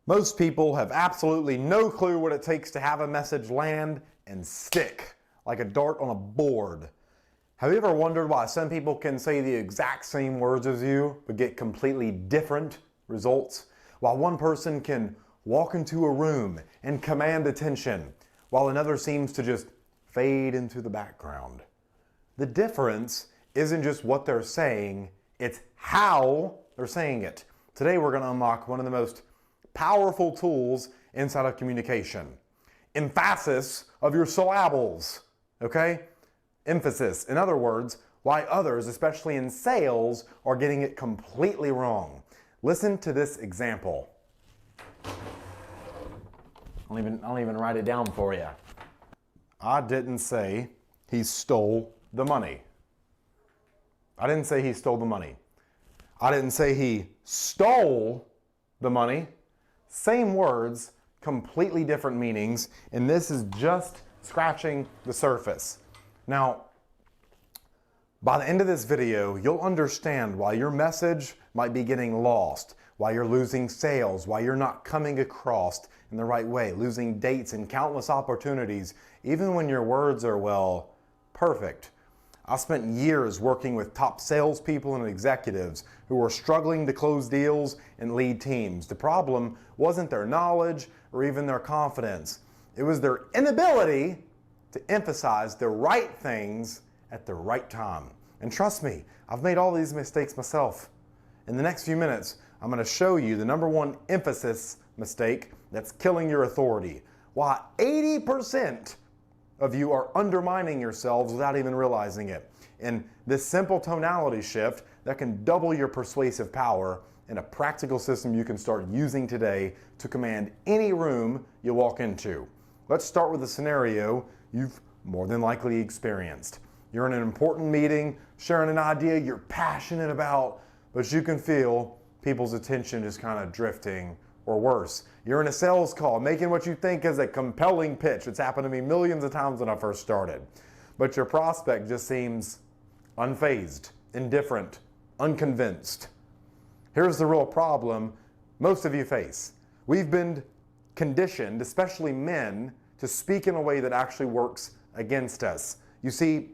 Most people have absolutely no clue what it takes to have a message land and stick like a dart on a board. Have you ever wondered why some people can say the exact same words as you but get completely different results? While one person can walk into a room and command attention, while another seems to just fade into the background. The difference isn't just what they're saying, it's how they're saying it. Today we're going to unlock one of the most powerful tools inside of communication. Emphasis of your syllables, okay? Emphasis. In other words, why others, especially in sales, are getting it completely wrong. Listen to this example. I'll even write it down for you. I didn't say he stole the money. I didn't say he stole the money. I didn't say he stole the money. Same words, completely different meanings, and this is just scratching the surface. Now, by the end of this video, you'll understand why your message might be getting lost, why you're losing sales, why you're not coming across in the right way, losing dates and countless opportunities, even when your words are, well, perfect. I spent years working with top salespeople and executives who were struggling to close deals and lead teams. The problem wasn't their knowledge or even their confidence. It was their inability to emphasize the right things at the right time. And trust me, I've made all these mistakes myself. In the next few minutes, I'm going to show you the number one emphasis mistake that's killing your authority. Why 80% of you are undermining yourselves without even realizing it. And this simple tonality shift that can double your persuasive power in a practical system you can start using today to command any room you walk into. Let's start with a scenario you've more than likely experienced. You're in an important meeting, sharing an idea you're passionate about, but you can feel people's attention is kind of drifting. Or worse, you're in a sales call making what you think is a compelling pitch. It's happened to me millions of times when I first started. But your prospect just seems unfazed, indifferent, unconvinced. Here's the real problem most of you face. We've been conditioned, especially men, to speak in a way that actually works against us. You see,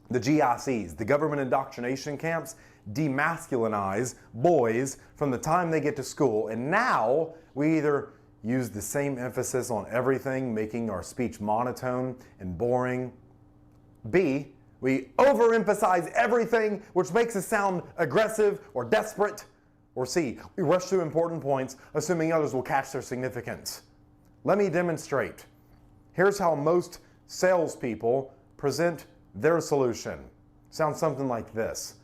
the GICs, the government indoctrination camps, demasculinize boys from the time they get to school, and now we either use the same emphasis on everything, making our speech monotone and boring. B, we overemphasize everything, which makes us sound aggressive or desperate. Or C, we rush through important points, assuming others will catch their significance. Let me demonstrate. Here's how most salespeople present their solution. Sounds something like this.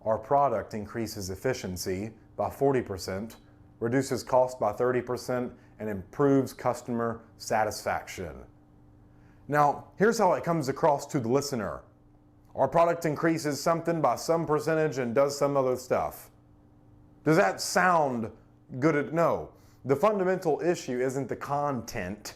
Our product increases efficiency by 40%, reduces cost by 30%, and improves customer satisfaction. Now, here's how it comes across to the listener. Our product increases something by some percentage and does some other stuff. Does that sound good? No. The fundamental issue isn't the content.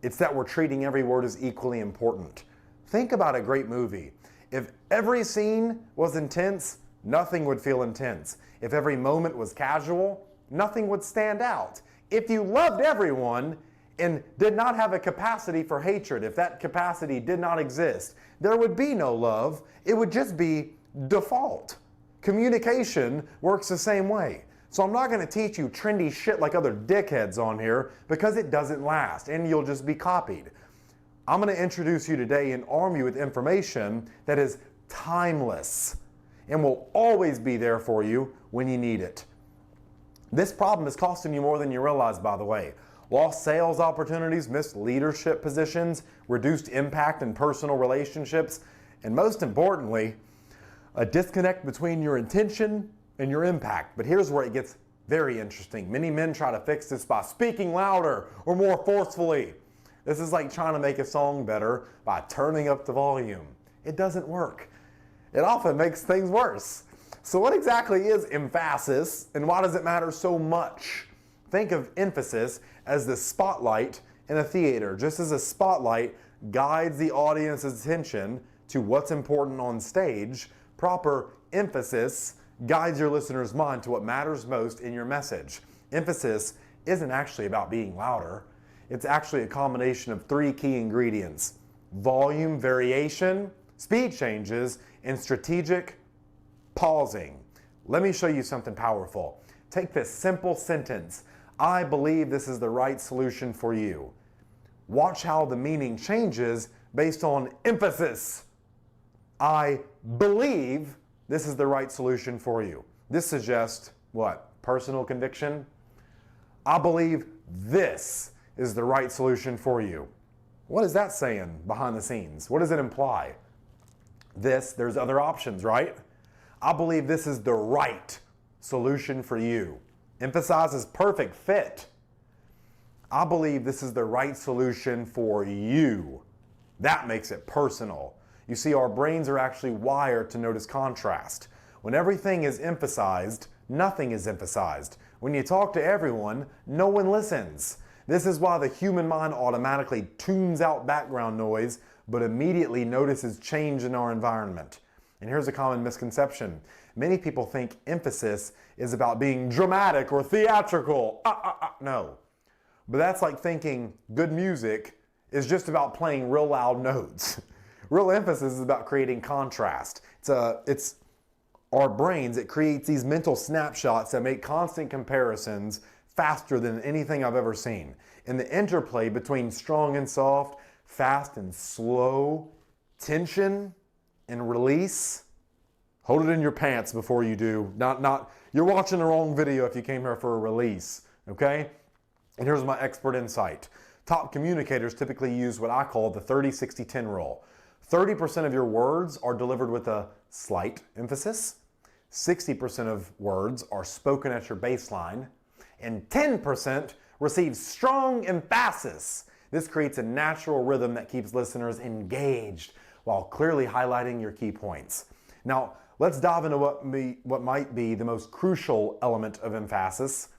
It's that we're treating every word as equally important. Think about a great movie. If every scene was intense, nothing would feel intense. If every moment was casual, nothing would stand out. If you loved everyone and did not have a capacity for hatred, if that capacity did not exist, there would be no love. It would just be default. Communication works the same way. So I'm not going to teach you trendy shit like other dickheads on here because it doesn't last and you'll just be copied. I'm going to introduce you today and arm you with information that is timeless and will always be there for you when you need it. This problem is costing you more than you realize, by the way. Lost sales opportunities, missed leadership positions, reduced impact in personal relationships, and most importantly, a disconnect between your intention and your impact. But here's where it gets very interesting. Many men try to fix this by speaking louder or more forcefully. This is like trying to make a song better by turning up the volume. It doesn't work. It often makes things worse. So what exactly is emphasis and why does it matter so much? Think of emphasis as the spotlight in a theater. Just as a spotlight guides the audience's attention to what's important on stage, proper emphasis guides your listener's mind to what matters most in your message. Emphasis isn't actually about being louder. It's actually a combination of three key ingredients: volume variation, speed changes, and strategic pausing. Let me show you something powerful. Take this simple sentence: I believe this is the right solution for you. Watch how the meaning changes based on emphasis. I believe this is the right solution for you. This suggests what? Personal conviction. I believe this is the right solution for you. What is that saying behind the scenes? What does it imply? There's other options, right? I believe this is the right solution for you. Emphasizes perfect fit. I believe this is the right solution for you. That makes it personal. You see, our brains are actually wired to notice contrast. When everything is emphasized, nothing is emphasized. When you talk to everyone, no one listens. This is why the human mind automatically tunes out background noise, but immediately notices change in our environment. And here's a common misconception. Many people think emphasis is about being dramatic or theatrical. No. But that's like thinking good music is just about playing real loud notes. Real emphasis is about creating contrast. It's our brains, it creates these mental snapshots that make constant comparisons faster than anything I've ever seen. And the interplay between strong and soft, fast and slow, tension and release. Hold it in your pants before you do. You're watching the wrong video if you came here for a release, okay? And here's my expert insight. Top communicators typically use what I call the 30-60-10 rule. 30% of your words are delivered with a slight emphasis, 60% of words are spoken at your baseline, and 10% receive strong emphasis. This creates a natural rhythm that keeps listeners engaged while clearly highlighting your key points. Now, let's dive into what might be the most crucial element of emphasis: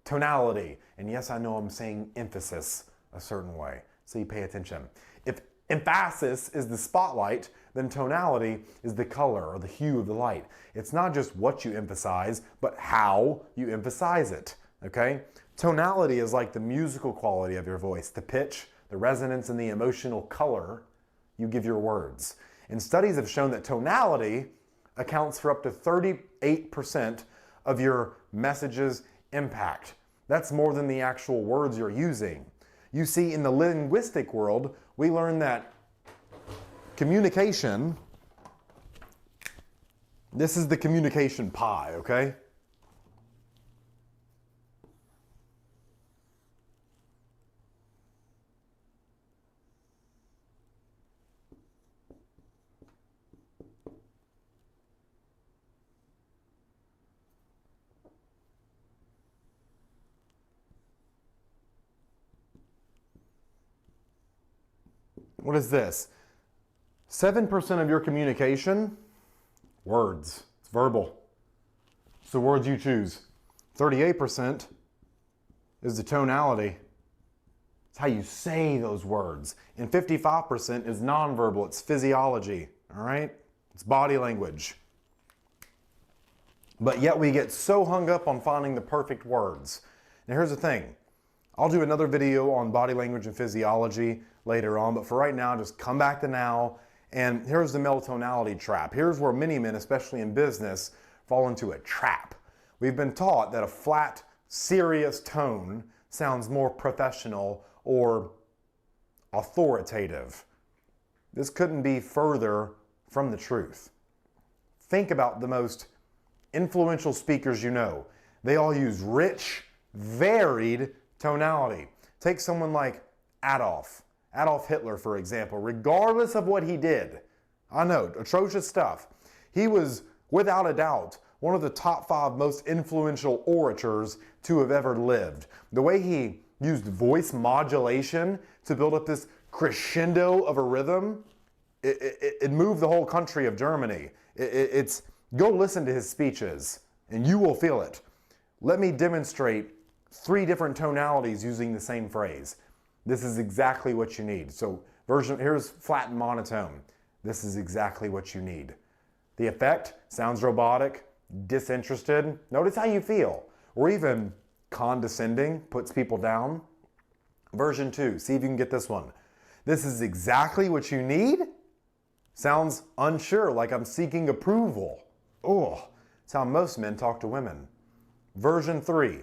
tonality. And yes, I know I'm saying emphasis a certain way, so you pay attention. If emphasis is the spotlight, then tonality is the color or the hue of the light. It's not just what you emphasize, but how you emphasize it, okay? Tonality is like the musical quality of your voice, the pitch, the resonance, and the emotional color you give your words. And studies have shown that tonality accounts for up to 38% of your message's impact. That's more than the actual words you're using. You see, in the linguistic world, we learn that communication, this is the communication pie, okay? What is this? 7% of your communication, words. It's verbal. It's the words you choose. 38% is the tonality. It's how you say those words. And 55% is nonverbal. It's physiology, all right? It's body language. But yet we get so hung up on finding the perfect words. Now here's the thing. I'll do another video on body language and physiology later on, but for right now, just come back to now. And here's the male tonality trap. Here's where many men, especially in business, fall into a trap. We've been taught that a flat, serious tone sounds more professional or authoritative. This couldn't be further from the truth. Think about the most influential speakers you know. They all use rich, varied tonality. Take someone like Adolf Hitler, for example. Regardless of what he did, I know, atrocious stuff, he was, without a doubt, one of the top 5 most influential orators to have ever lived. The way he used voice modulation to build up this crescendo of a rhythm, it moved the whole country of Germany. Go listen to his speeches, and you will feel it. Let me demonstrate 3 different tonalities using the same phrase. This is exactly what you need. So here's flat and monotone. This is exactly what you need. The effect sounds robotic, disinterested. Notice how you feel. Or even condescending, puts people down. Version 2, see if you can get this one. This is exactly what you need? Sounds unsure, like I'm seeking approval. Oh, that's how most men talk to women. Version 3,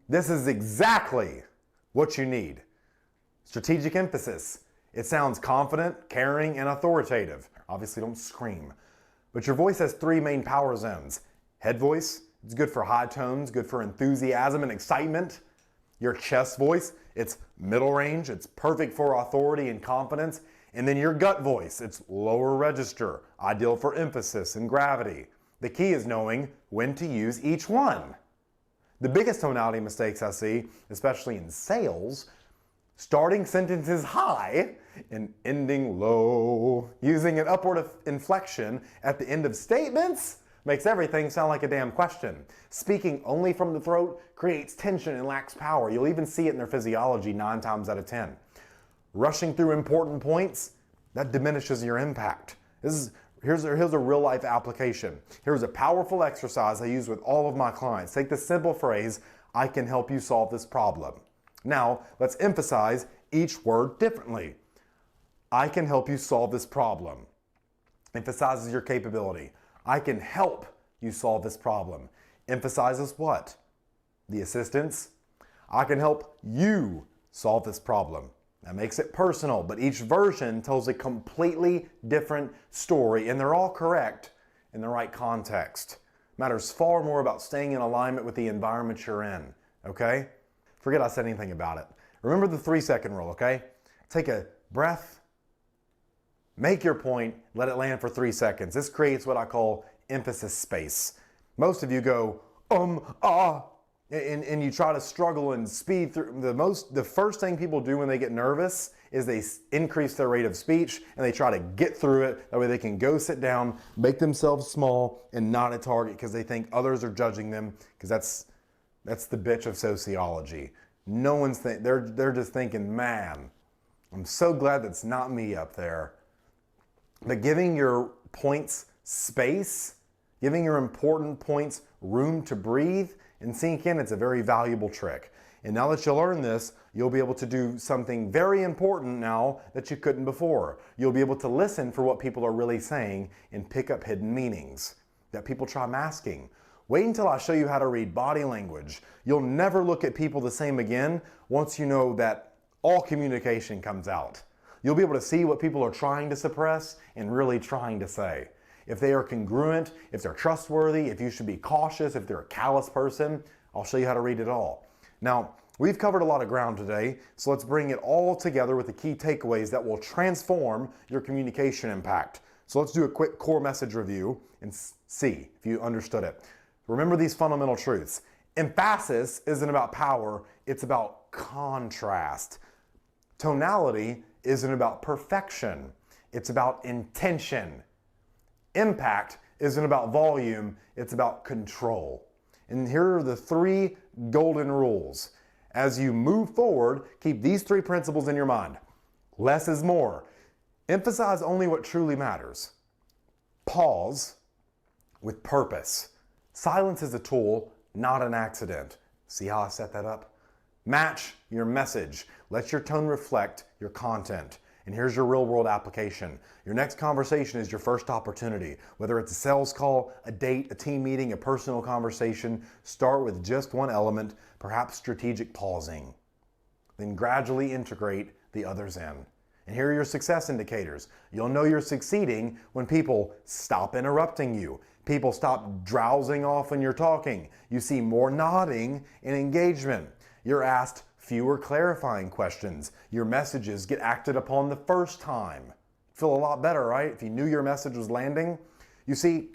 this is exactly what you need. Strategic emphasis. It sounds confident, caring, and authoritative. Obviously, don't scream. But your voice has 3 main power zones. Head voice, it's good for high tones, good for enthusiasm and excitement. Your chest voice, it's middle range, it's perfect for authority and confidence. And then your gut voice, it's lower register, ideal for emphasis and gravity. The key is knowing when to use each one. The biggest tonality mistakes I see, especially in sales, starting sentences high and ending low. Using an upward inflection at the end of statements makes everything sound like a damn question. Speaking only from the throat creates tension and lacks power. You'll even see it in their physiology 9 times out of 10. Rushing through important points, that diminishes your impact. Here's a real life application. Here's a powerful exercise I use with all of my clients. Take this simple phrase, I can help you solve this problem. Now, let's emphasize each word differently. I can help you solve this problem. Emphasizes your capability. I can help you solve this problem. Emphasizes what? The assistance. I can help you solve this problem. That makes it personal, but each version tells a completely different story, and they're all correct in the right context. Matters far more about staying in alignment with the environment you're in, okay? Forget I said anything about it. Remember the 3-second rule, okay? Take a breath, make your point, let it land for 3 seconds. This creates what I call emphasis space. Most of you go, and you try to struggle and speed through. The first thing people do when they get nervous is they increase their rate of speech and they try to get through it. That way they can go sit down, make themselves small, and not a target because they think others are judging them, because that's the bitch of sociology. No one's they're just thinking, man, I'm so glad that's not me up there. But giving your points space, giving your important points room to breathe and sink in, it's a very valuable trick. And now that you learn this, you'll be able to do something very important now that you couldn't before. You'll be able to listen for what people are really saying and pick up hidden meanings that people try masking. Wait until I show you how to read body language. You'll never look at people the same again once you know that all communication comes out. You'll be able to see what people are trying to suppress and really trying to say. If they are congruent, if they're trustworthy, if you should be cautious, if they're a callous person, I'll show you how to read it all. Now, we've covered a lot of ground today, so let's bring it all together with the key takeaways that will transform your communication impact. So let's do a quick core message review and see if you understood it. Remember these fundamental truths. Emphasis isn't about power, it's about contrast. Tonality isn't about perfection, it's about intention. Impact isn't about volume, it's about control. And here are the 3 golden rules. As you move forward, keep these 3 principles in your mind. Less is more. Emphasize only what truly matters. Pause with purpose. Silence is a tool, not an accident. See how I set that up? Match your message. Let your tone reflect your content. And here's your real world application. Your next conversation is your first opportunity. Whether it's a sales call, a date, a team meeting, a personal conversation, start with just one element, perhaps strategic pausing. Then gradually integrate the others in. And here are your success indicators. You'll know you're succeeding when people stop interrupting you. People stop drowsing off when you're talking. You see more nodding and engagement. You're asked fewer clarifying questions. Your messages get acted upon the first time. Feel a lot better, right? If you knew your message was landing. You see,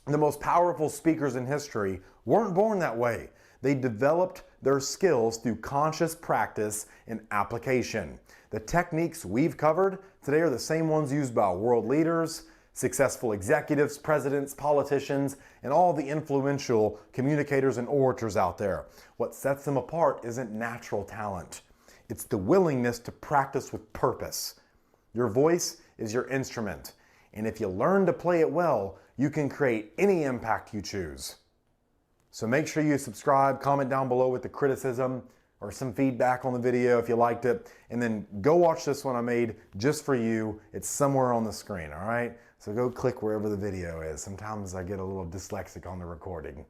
the most powerful speakers in history weren't born that way. They developed their skills through conscious practice and application. The techniques we've covered today are the same ones used by world leaders, successful executives, presidents, politicians, and all the influential communicators and orators out there. What sets them apart isn't natural talent. It's the willingness to practice with purpose. Your voice is your instrument, and if you learn to play it well, you can create any impact you choose. So make sure you subscribe, comment down below with the criticism or some feedback on the video if you liked it, and then go watch this one I made just for you. It's somewhere on the screen, all right? So go click wherever the video is. Sometimes I get a little dyslexic on the recording.